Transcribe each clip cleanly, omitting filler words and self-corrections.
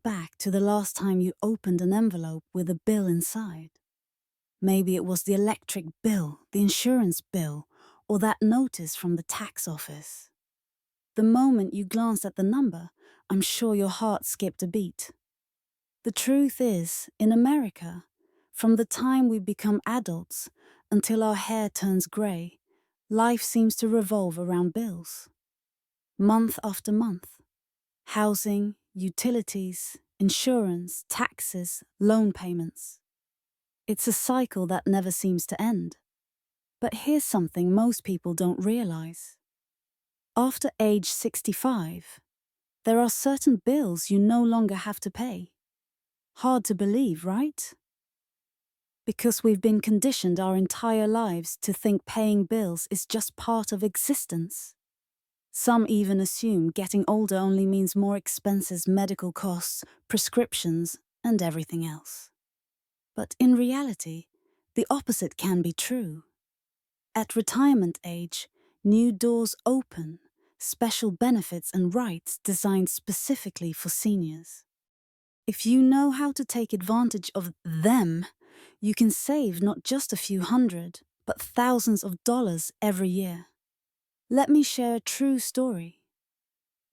back to the last time you opened an envelope with a bill inside. Maybe it was the electric bill, the insurance bill, or that notice from the tax office. The moment you glanced at the number, I'm sure your heart skipped a beat. The truth is, in America, from the time we become adults until our hair turns grey, life seems to revolve around bills. Month after month. Housing, utilities, insurance, taxes, loan payments. It's a cycle that never seems to end. But here's something most people don't realize. After age 65, there are certain bills you no longer have to pay. Hard to believe, right? Because we've been conditioned our entire lives to think paying bills is just part of existence. Some even assume getting older only means more expenses, medical costs, prescriptions, and everything else. But in reality, the opposite can be true. At retirement age, new doors open, special benefits and rights designed specifically for seniors. If you know how to take advantage of them, you can save not just a few hundred, but thousands of dollars every year. Let me share a true story.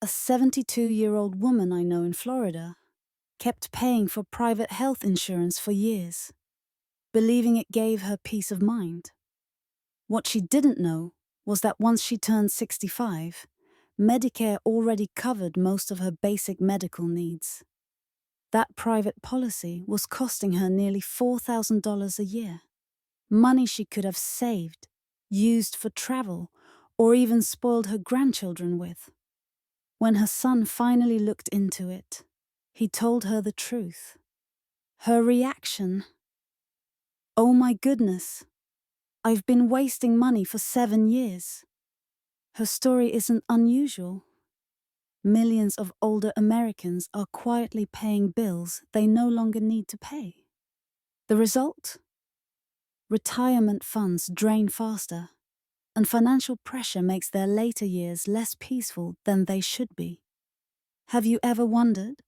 A 72-year-old woman I know in Florida kept paying for private health insurance for years, believing it gave her peace of mind. What she didn't know was that once she turned 65, Medicare already covered most of her basic medical needs. That private policy was costing her nearly $4,000 a year. Money she could have saved, used for travel, or even spoiled her grandchildren with. When her son finally looked into it, he told her the truth. Her reaction: "Oh my goodness, I've been wasting money for 7 years." Her story isn't unusual. Millions of older Americans are quietly paying bills they no longer need to pay. The result? Retirement funds drain faster, and financial pressure makes their later years less peaceful than they should be. Have you ever wondered?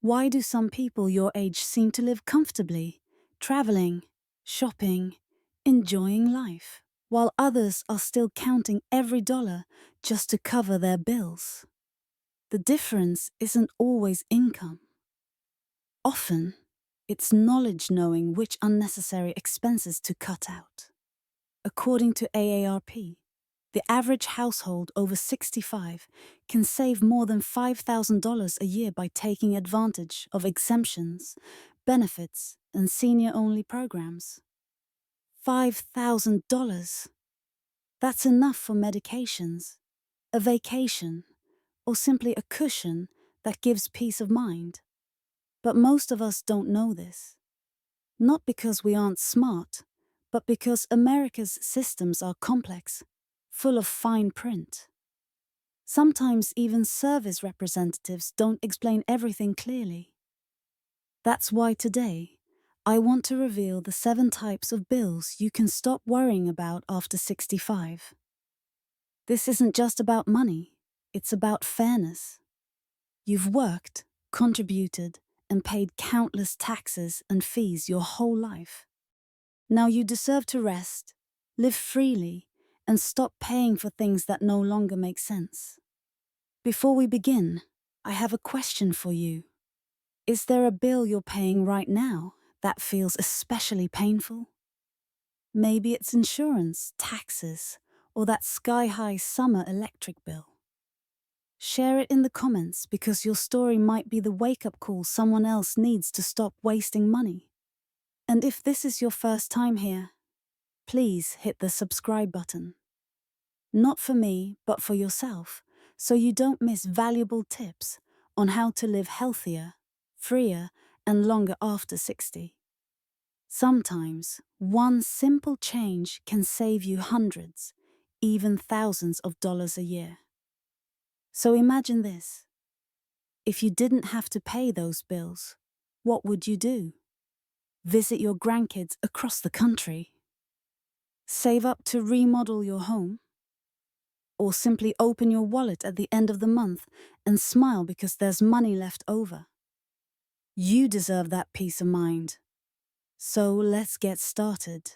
Why do some people your age seem to live comfortably, traveling, shopping, enjoying life, while others are still counting every dollar just to cover their bills? The difference isn't always income. Often, it's knowledge, knowing which unnecessary expenses to cut out. According to AARP, the average household over 65 can save more than $5,000 a year by taking advantage of exemptions, benefits, and senior-only programs. $5,000. That's enough for medications, a vacation, or simply a cushion that gives peace of mind. But most of us don't know this. Not because we aren't smart, but because America's systems are complex, full of fine print. Sometimes even service representatives don't explain everything clearly. That's why today, I want to reveal the 7 types of bills you can stop worrying about after 65. This isn't just about money, it's about fairness. You've worked, contributed, and paid countless taxes and fees your whole life. Now you deserve to rest, live freely, and stop paying for things that no longer make sense. Before we begin, I have a question for you. Is there a bill you're paying right now that feels especially painful? Maybe it's insurance, taxes, or that sky-high summer electric bill. Share it in the comments because your story might be the wake-up call someone else needs to stop wasting money. And if this is your first time here, please hit the subscribe button. Not for me, but for yourself, so you don't miss valuable tips on how to live healthier, freer, and longer after 60. Sometimes, one simple change can save you hundreds, even thousands of dollars a year. So imagine this. If you didn't have to pay those bills, what would you do? Visit your grandkids across the country? Save up to remodel your home? Or simply open your wallet at the end of the month and smile because there's money left over? You deserve that peace of mind. So let's get started.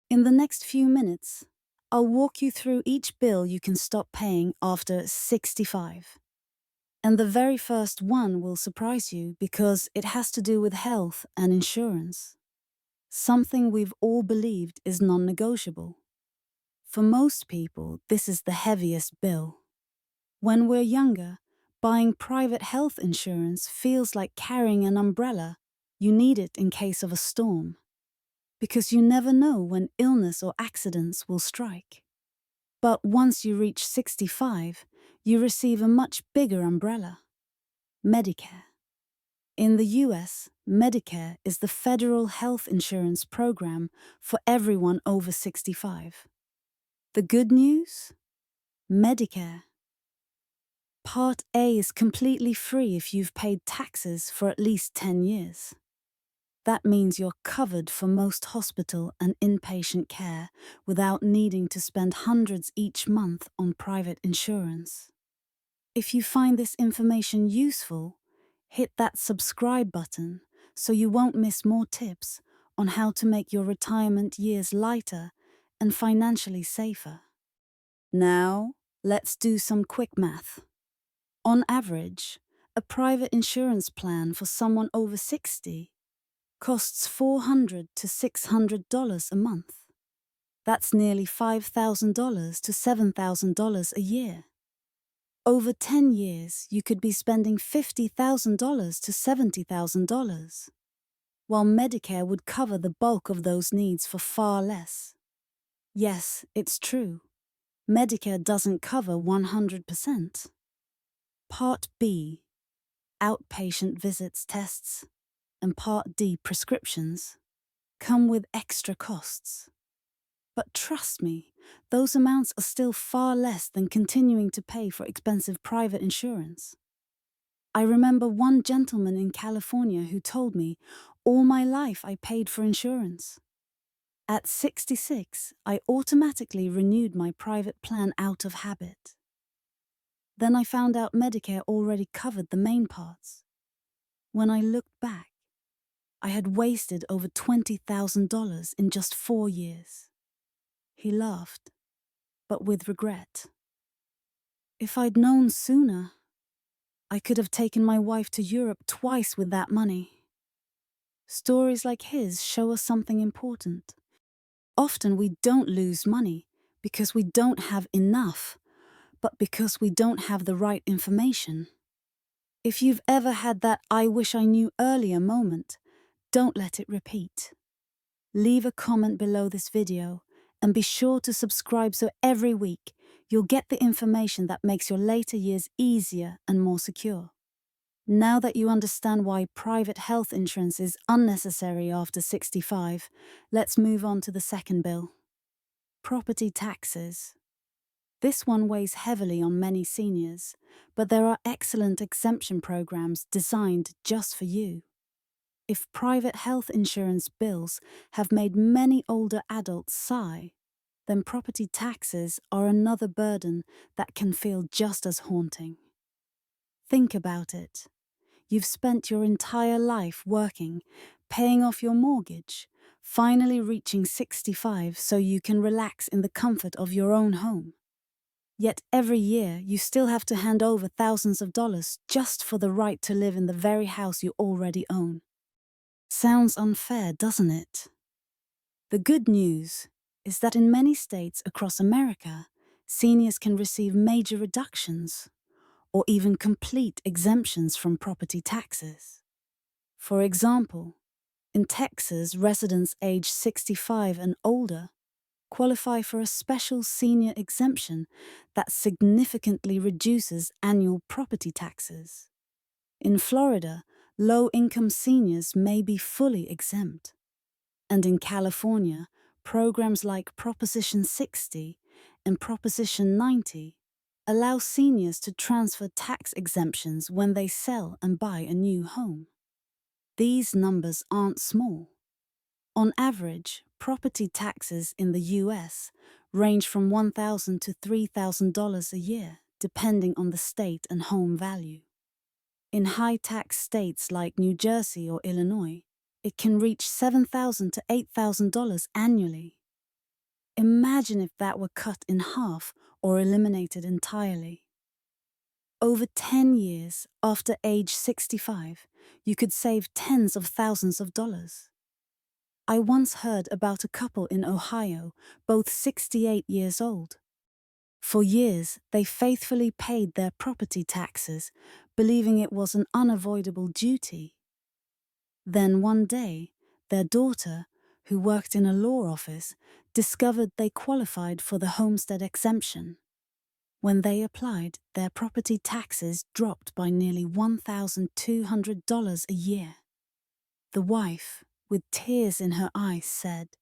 In the next few minutes, I'll walk you through each bill you can stop paying after 65. And the very first one will surprise you because it has to do with health and insurance. Something we've all believed is non-negotiable. For most people, this is the heaviest bill. When we're younger, buying private health insurance feels like carrying an umbrella. You need it in case of a storm, because you never know when illness or accidents will strike. But once you reach 65, you receive a much bigger umbrella: Medicare. In the US, Medicare is the federal health insurance program for everyone over 65. The good news? Medicare Part A is completely free if you've paid taxes for at least 10 years. That means you're covered for most hospital and inpatient care without needing to spend hundreds each month on private insurance. If you find this information useful, hit that subscribe button so you won't miss more tips on how to make your retirement years lighter and financially safer. Now, let's do some quick math. On average, a private insurance plan for someone over 60 costs $400 to $600 a month. That's nearly $5,000 to $7,000 a year. Over 10 years, you could be spending $50,000 to $70,000, while Medicare would cover the bulk of those needs for far less. Yes, it's true. Medicare doesn't cover 100%. Part B, outpatient visits, tests, and Part D, prescriptions, come with extra costs. But trust me, those amounts are still far less than continuing to pay for expensive private insurance. I remember one gentleman in California who told me, all my life I paid for insurance. At 66, I automatically renewed my private plan out of habit. Then I found out Medicare already covered the main parts. When I looked back, I had wasted over $20,000 in just 4 years. He laughed, but with regret. If I'd known sooner, I could have taken my wife to Europe twice with that money. Stories like his show us something important. Often we don't lose money because we don't have enough, but because we don't have the right information. If you've ever had that "I wish I knew earlier" moment, don't let it repeat. Leave a comment below this video and be sure to subscribe so every week you'll get the information that makes your later years easier and more secure. Now that you understand why private health insurance is unnecessary after 65, let's move on to the second bill. Property taxes. This one weighs heavily on many seniors, but there are excellent exemption programs designed just for you. If private health insurance bills have made many older adults sigh, then property taxes are another burden that can feel just as haunting. Think about it. You've spent your entire life working, paying off your mortgage, finally reaching 65 so you can relax in the comfort of your own home. Yet every year you still have to hand over thousands of dollars just for the right to live in the very house you already own. Sounds unfair, doesn't it? The good news is that in many states across America, seniors can receive major reductions or even complete exemptions from property taxes. For example, in Texas, residents aged 65 and older qualify for a special senior exemption that significantly reduces annual property taxes. In Florida, low-income seniors may be fully exempt. And in California, programs like Proposition 60 and Proposition 90 allow seniors to transfer tax exemptions when they sell and buy a new home. These numbers aren't small. On average, property taxes in the US range from $1,000 to $3,000 a year, depending on the state and home value. In high-tax states like New Jersey or Illinois, it can reach $7,000 to $8,000 annually. Imagine if that were cut in half or eliminated entirely. Over 10 years after age 65, you could save tens of thousands of dollars. I once heard about a couple in Ohio, both 68 years old. For years, they faithfully paid their property taxes, believing it was an unavoidable duty. Then one day, their daughter, who worked in a law office, discovered they qualified for the homestead exemption. When they applied, their property taxes dropped by nearly $1,200 a year. The wife, with tears in her eyes, said,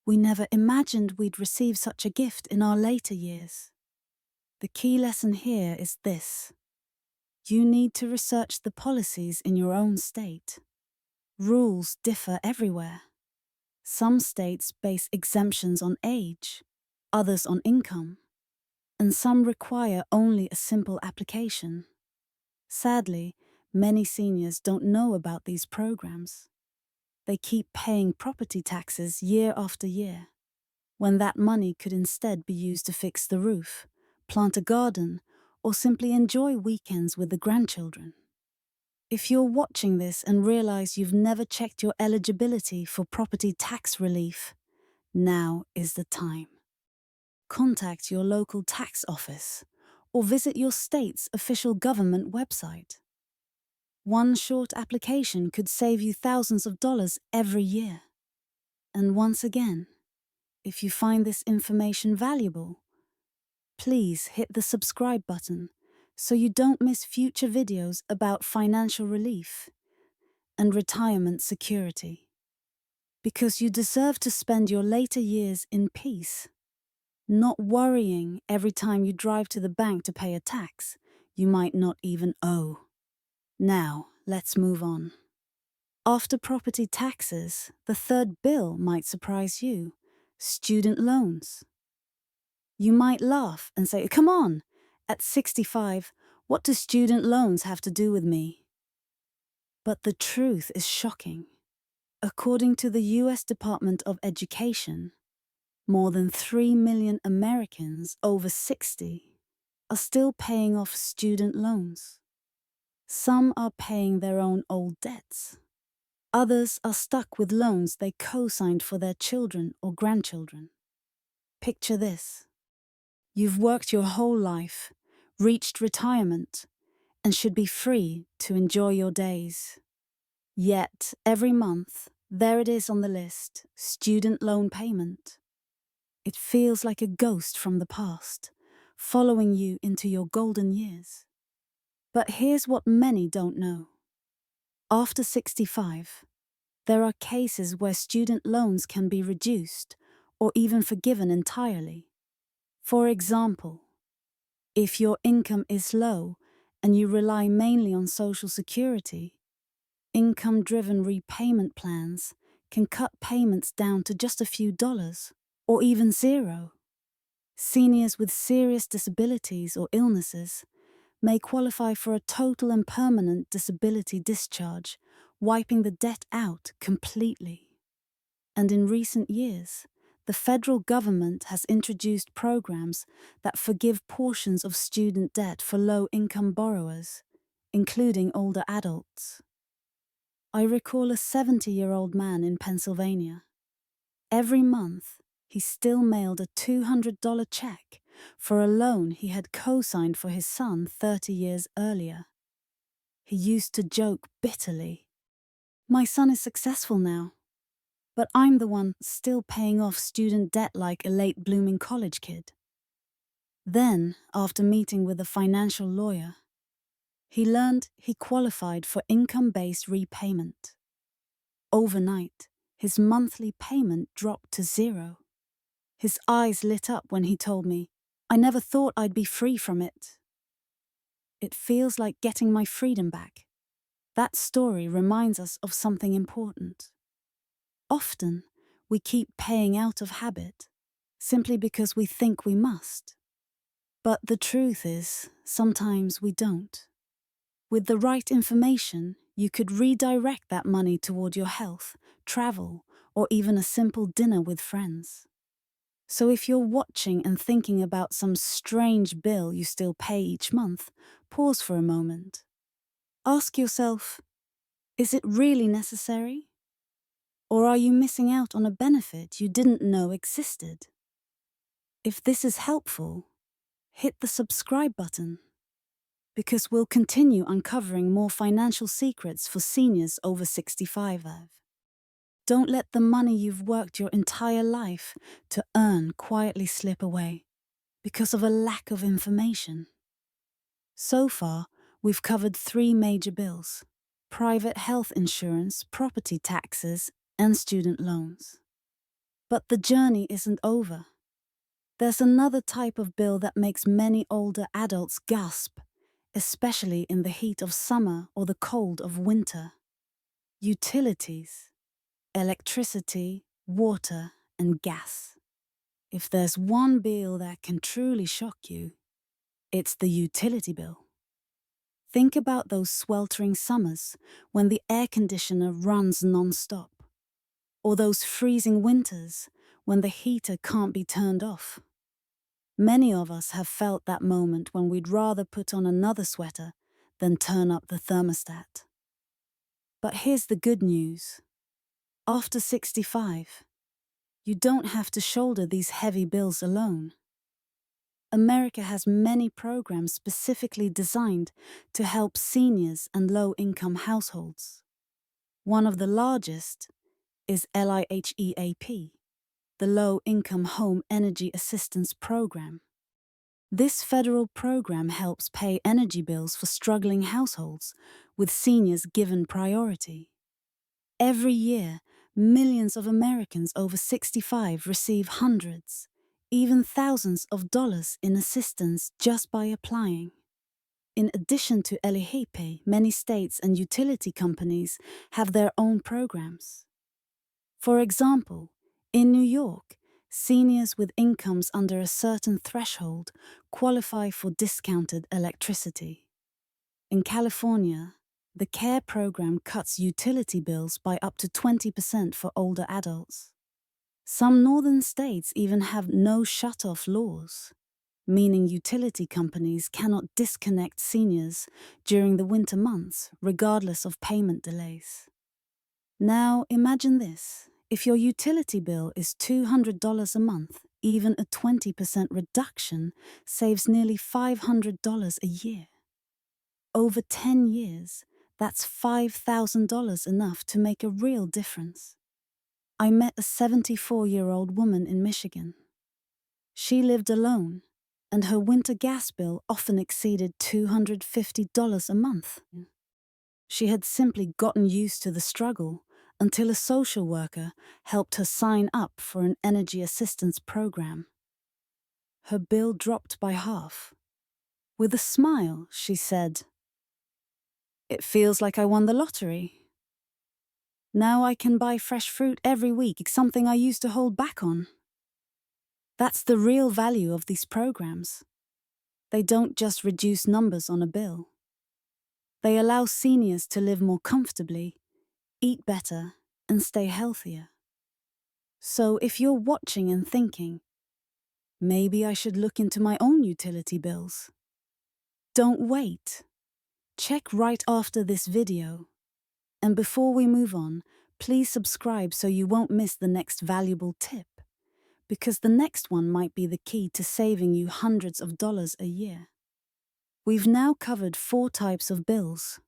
"We never imagined we'd receive such a gift in our later years." The key lesson here is this: you need to research the policies in your own state. Rules differ everywhere. Some states base exemptions on age, others on income, and some require only a simple application. Sadly, many seniors don't know about these programs. They keep paying property taxes year after year, when that money could instead be used to fix the roof, plant a garden, or simply enjoy weekends with the grandchildren. If you're watching this and realize you've never checked your eligibility for property tax relief, now is the time. Contact your local tax office or visit your state's official government website. One short application could save you thousands of dollars every year. And once again, if you find this information valuable, please hit the subscribe button so you don't miss future videos about financial relief and retirement security. Because you deserve to spend your later years in peace, not worrying every time you drive to the bank to pay a tax you might not even owe. Now, let's move on. After property taxes, the third bill might surprise you: student loans. You might laugh and say, "Come on, at 65, what do student loans have to do with me?" But the truth is shocking. According to the US Department of Education, more than 3 million Americans over 60 are still paying off student loans. Some are paying their own old debts. Others are stuck with loans they co-signed for their children or grandchildren. Picture this. You've worked your whole life, reached retirement, and should be free to enjoy your days. Yet, every month, there it is on the list: student loan payment. It feels like a ghost from the past, following you into your golden years. But here's what many don't know. After 65, there are cases where student loans can be reduced or even forgiven entirely. For example, if your income is low and you rely mainly on Social Security, income-driven repayment plans can cut payments down to just a few dollars or even zero. Seniors with serious disabilities or illnesses may qualify for a total and permanent disability discharge, wiping the debt out completely. And in recent years, the federal government has introduced programs that forgive portions of student debt for low-income borrowers, including older adults. I recall a 70-year-old man in Pennsylvania. Every month, he still mailed a $200 check for a loan he had co-signed for his son 30 years earlier. He used to joke bitterly, "My son is successful now, but I'm the one still paying off student debt like a late-blooming college kid." Then, after meeting with a financial lawyer, he learned he qualified for income-based repayment. Overnight, his monthly payment dropped to zero. His eyes lit up when he told me, "I never thought I'd be free from it." It feels like getting my freedom back. That story reminds us of something important. Often, we keep paying out of habit, simply because we think we must. But the truth is, sometimes we don't. With the right information, you could redirect that money toward your health, travel, or even a simple dinner with friends. So if you're watching and thinking about some strange bill you still pay each month, pause for a moment. Ask yourself, is it really necessary? Or are you missing out on a benefit you didn't know existed? If this is helpful, hit the subscribe button, because we'll continue uncovering more financial secrets for seniors over 65. Don't let the money you've worked your entire life to earn quietly slip away because of a lack of information. So far, we've covered 3 major bills: private health insurance, property taxes, and student loans. But the journey isn't over. There's another type of bill that makes many older adults gasp, especially in the heat of summer or the cold of winter. Utilities: electricity, water, and gas. If there's one bill that can truly shock you, it's the utility bill. Think about those sweltering summers when the air conditioner runs non-stop, or those freezing winters when the heater can't be turned off. Many of us have felt that moment when we'd rather put on another sweater than turn up the thermostat. But here's the good news. After 65, you don't have to shoulder these heavy bills alone. America has many programs specifically designed to help seniors and low-income households. One of the largest is LIHEAP, the Low Income Home Energy Assistance Program. This federal program helps pay energy bills for struggling households, with seniors given priority. Every year, millions of Americans over 65 receive hundreds, even thousands of dollars in assistance just by applying. In addition to LIHEAP, many states and utility companies have their own programs. For example, in New York, seniors with incomes under a certain threshold qualify for discounted electricity. In California, the CARE program cuts utility bills by up to 20% for older adults. Some northern states even have no shut-off laws, meaning utility companies cannot disconnect seniors during the winter months, regardless of payment delays. Now imagine this. If your utility bill is $200 a month, even a 20% reduction saves nearly $500 a year. Over 10 years, that's $5,000 enough to make a real difference. I met a 74-year-old woman in Michigan. She lived alone, and her winter gas bill often exceeded $250 a month. She had simply gotten used to the struggle until a social worker helped her sign up for an energy assistance program. Her bill dropped by half. With a smile, she said, "It feels like I won the lottery. Now I can buy fresh fruit every week, something I used to hold back on." That's the real value of these programs. They don't just reduce numbers on a bill. They allow seniors to live more comfortably, eat better, and stay healthier. So if you're watching and thinking, maybe I should look into my own utility bills, don't wait. Check right after this video. And before we move on, please subscribe so you won't miss the next valuable tip, because the next one might be the key to saving you hundreds of dollars a year. We've now covered 4 types of bills: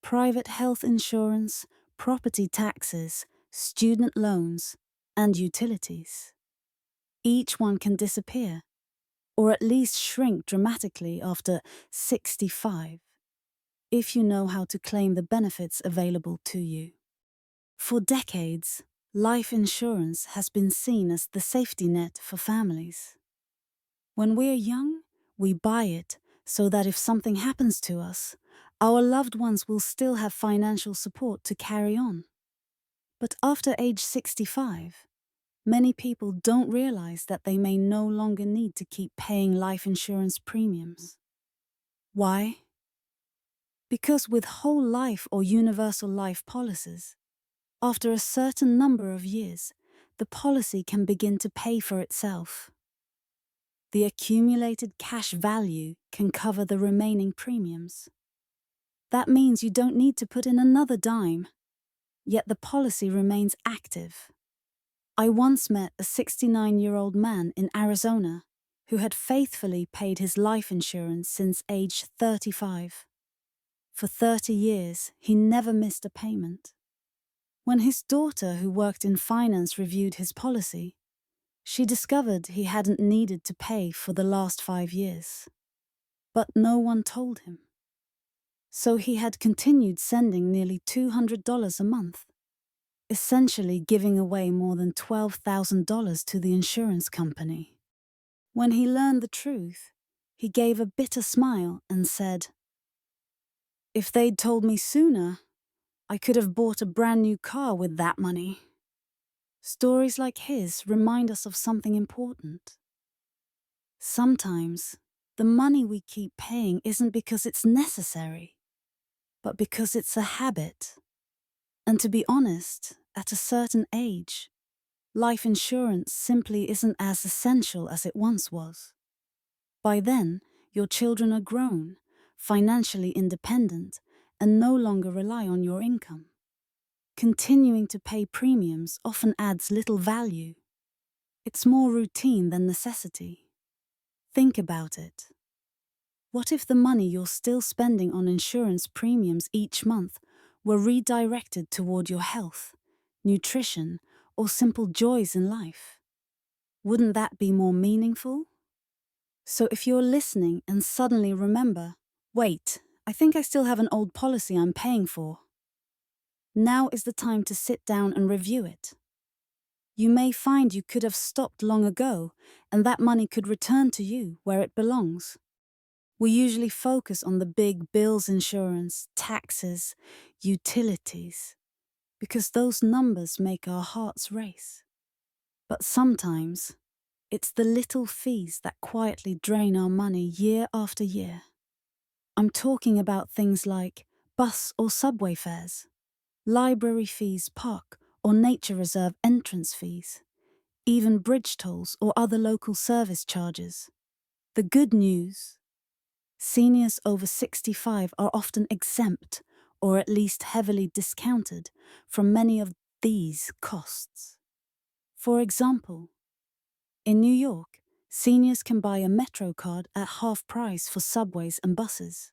private health insurance, property taxes, student loans, and utilities. Each one can disappear, or at least shrink dramatically after 65, if you know how to claim the benefits available to you. For decades, life insurance has been seen as the safety net for families. When we're young, we buy it so that if something happens to us, our loved ones will still have financial support to carry on. But after age 65, many people don't realize that they may no longer need to keep paying life insurance premiums. Why? Because with whole life or universal life policies, after a certain number of years, the policy can begin to pay for itself. The accumulated cash value can cover the remaining premiums. That means you don't need to put in another dime, yet the policy remains active. I once met a 69-year-old man in Arizona who had faithfully paid his life insurance since age 35. For 30 years, he never missed a payment. When his daughter, who worked in finance, reviewed his policy, she discovered he hadn't needed to pay for the last 5 years. But no one told him. So he had continued sending nearly $200 a month, essentially giving away more than $12,000 to the insurance company. When he learned the truth, he gave a bitter smile and said, "If they'd told me sooner, I could have bought a brand new car with that money." Stories like his remind us of something important. Sometimes, the money we keep paying isn't because it's necessary, but because it's a habit. And to be honest, at a certain age, life insurance simply isn't as essential as it once was. By then, your children are grown, financially independent, and no longer rely on your income. Continuing to pay premiums often adds little value. It's more routine than necessity. Think about it. What if the money you're still spending on insurance premiums each month were redirected toward your health, nutrition, or simple joys in life? Wouldn't that be more meaningful? So if you're listening and suddenly remember, wait, I think I still have an old policy I'm paying for, now is the time to sit down and review it. You may find you could have stopped long ago, and that money could return to you where it belongs. We usually focus on the big bills, insurance, taxes, utilities, because those numbers make our hearts race. But sometimes, it's the little fees that quietly drain our money year after year. I'm talking about things like bus or subway fares, library fees, park or nature reserve entrance fees, even bridge tolls or other local service charges. The good news: seniors over 65 are often exempt, or at least heavily discounted, from many of these costs. For example, in New York, seniors can buy a Metro card at half price for subways and buses.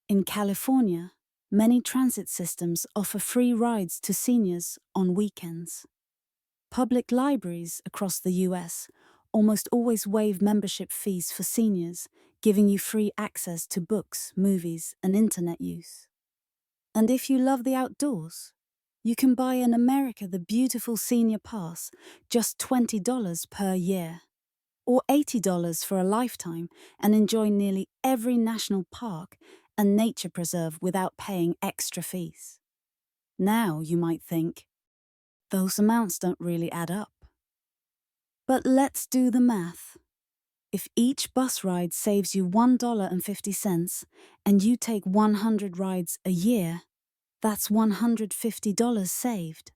In California, many transit systems offer free rides to seniors on weekends. Public libraries across the US almost always waive membership fees for seniors, giving you free access to books, movies, and internet use. And if you love the outdoors, you can buy in America the beautiful Senior Pass, just $20 per year, or $80 for a lifetime, and enjoy nearly every national park and nature preserve without paying extra fees. Now you might think, those amounts don't really add up. But let's do the math. If each bus ride saves you $1.50 and you take 100 rides a year, that's $150 saved.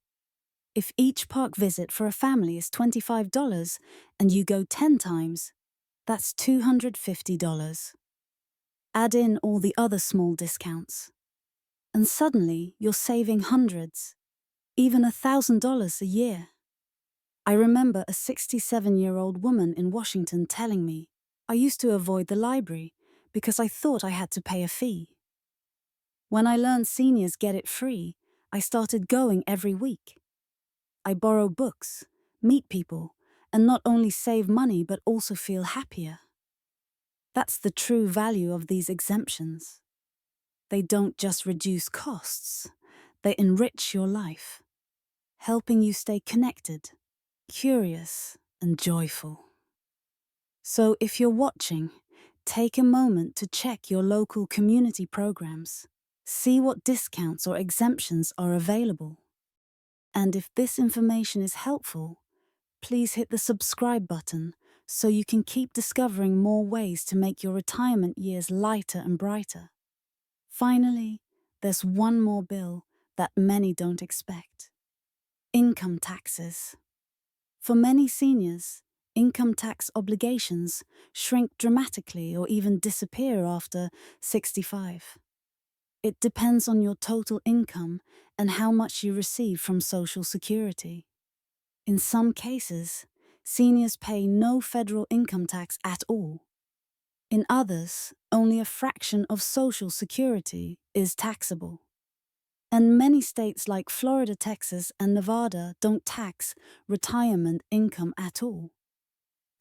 If each park visit for a family is $25 and you go 10 times, that's $250. Add in all the other small discounts, and suddenly you're saving hundreds, even $1,000 a year. I remember a 67-year-old woman in Washington telling me, "I used to avoid the library because I thought I had to pay a fee. When I learned seniors get it free, I started going every week. I borrow books, meet people, and not only save money but also feel happier." That's the true value of these exemptions. They don't just reduce costs, they enrich your life, helping you stay connected, curious, and joyful. So if you're watching, take a moment to check your local community programs. See what discounts or exemptions are available. And if this information is helpful, please hit the subscribe button so you can keep discovering more ways to make your retirement years lighter and brighter. Finally, there's one more bill that many don't expect. Income taxes. For many seniors, income tax obligations shrink dramatically or even disappear after 65. It depends on your total income and how much you receive from Social Security. In some cases, seniors pay no federal income tax at all. In others, only a fraction of Social Security is taxable. And many states like Florida, Texas, and Nevada don't tax retirement income at all.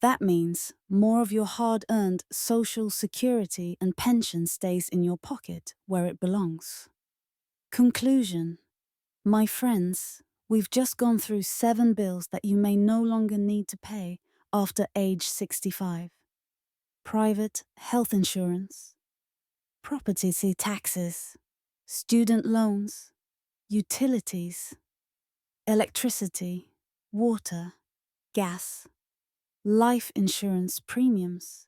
That means more of your hard-earned Social Security and pension stays in your pocket where it belongs. Conclusion. My friends, we've just gone through 7 bills that you may no longer need to pay after age 65. Private health insurance, property taxes, student loans, utilities, electricity, water, gas, life insurance premiums,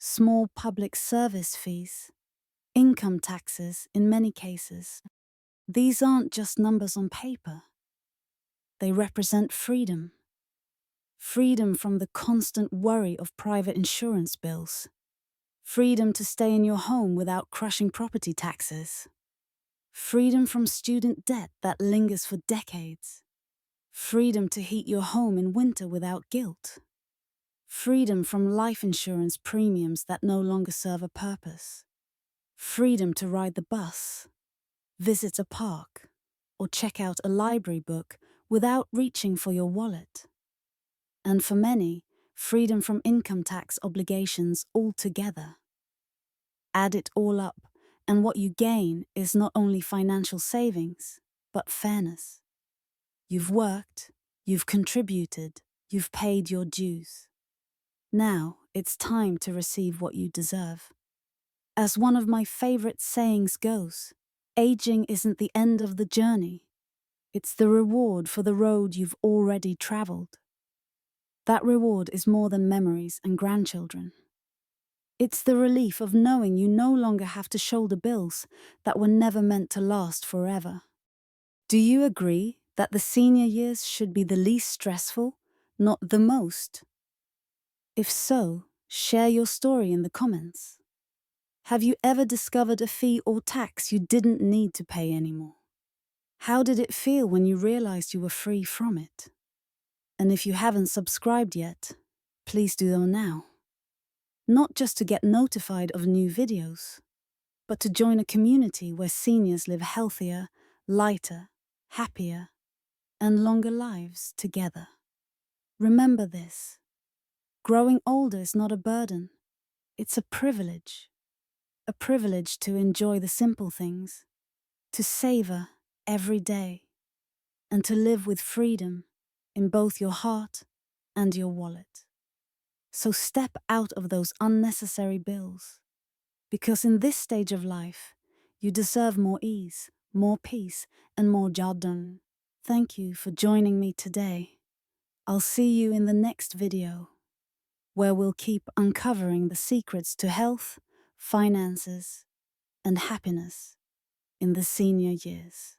small public service fees, income taxes in many cases. These aren't just numbers on paper. They represent freedom. Freedom from the constant worry of private insurance bills. Freedom to stay in your home without crushing property taxes. Freedom from student debt that lingers for decades. Freedom to heat your home in winter without guilt. Freedom from life insurance premiums that no longer serve a purpose. Freedom to ride the bus, visit a park, or check out a library book without reaching for your wallet. And for many, freedom from income tax obligations altogether. Add it all up, and what you gain is not only financial savings, but fairness. You've worked, you've contributed, you've paid your dues. Now it's time to receive what you deserve. As one of my favorite sayings goes, aging isn't the end of the journey. It's the reward for the road you've already traveled. That reward is more than memories and grandchildren. It's the relief of knowing you no longer have to shoulder bills that were never meant to last forever. Do you agree that the senior years should be the least stressful, not the most? If so, share your story in the comments. Have you ever discovered a fee or tax you didn't need to pay anymore? How did it feel when you realized you were free from it? And if you haven't subscribed yet, please do so now. Not just to get notified of new videos, but to join a community where seniors live healthier, lighter, happier, and longer lives together. Remember this. Growing older is not a burden. It's a privilege. A privilege to enjoy the simple things, to savor every day, and to live with freedom in both your heart and your wallet. So step out of those unnecessary bills, because in this stage of life, you deserve more ease, more peace, and more jardin. Thank you for joining me today. I'll see you in the next video, where we'll keep uncovering the secrets to health, finances, and happiness in the senior years.